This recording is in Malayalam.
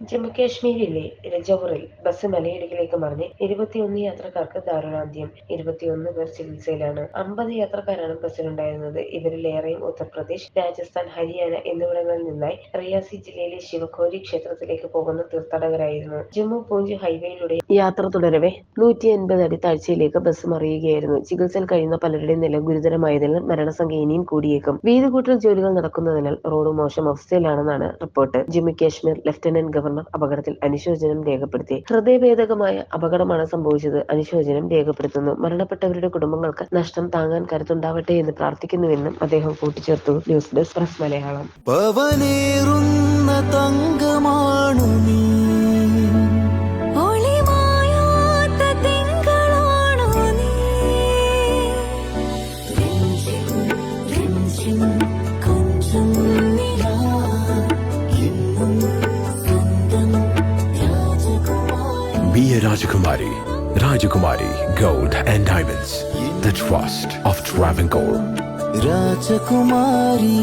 ജമ്മു കാശ്മീരിലെ രജൌറിൽ ബസ് മലയിടുക്കിലേക്ക് മറിഞ്ഞ് 21 യാത്രക്കാർക്ക് ദാരുണാന്ത്യം. 21 പേർ ചികിത്സയിലാണ്. 50 യാത്രക്കാരാണ് ബസ്സിലുണ്ടായിരുന്നത്. ഇവരിലേറെയും ഉത്തർപ്രദേശ്, രാജസ്ഥാൻ, ഹരിയാന എന്നിവിടങ്ങളിൽ നിന്നായി റിയാസി ജില്ലയിലെ ശിവഖോരി ക്ഷേത്രത്തിലേക്ക് പോകുന്ന തീർത്ഥാടകരായിരുന്നു. ജമ്മു പൂഞ്ച് ഹൈവേയിലൂടെ യാത്ര തുടരവെ 180 അടി താഴ്ചയിലേക്ക് ബസ് മറിയുകയായിരുന്നു. ചികിത്സയിൽ കഴിയുന്ന പലരുടെയും നില ഗുരുതരമായതിനാൽ മരണസംഖ്യ ഇനിയും കൂടിയേക്കും. വീതികൂട്ടൽ ജോലികൾ നടക്കുന്നതിനാൽ റോഡ് മോശം അവസ്ഥയിലാണെന്നാണ് report. Jammu Kashmir lieutenant governor അപകടത്തിൽ അനുശോചനം രേഖപ്പെടുത്തി. ഹൃദയഭേദകമായ അപകടമാണ് സംഭവിച്ചത്. അനുശോചനം രേഖപ്പെടുത്തുന്നു. മരണപ്പെട്ടവരുടെ കുടുംബങ്ങൾക്ക് നഷ്ടം താങ്ങാൻ കരുത്തുണ്ടാവട്ടെ എന്ന് പ്രാർത്ഥിക്കുന്നുവെന്നും അദ്ദേഹം കൂട്ടിച്ചേർത്തു. News desk press Malayalam. പവനേറുന്ന തങ്കമാണു നീ, Be a Rajakumari. Rajakumari Gold and Diamonds. The trust of Travancore. രാജകുമാരി.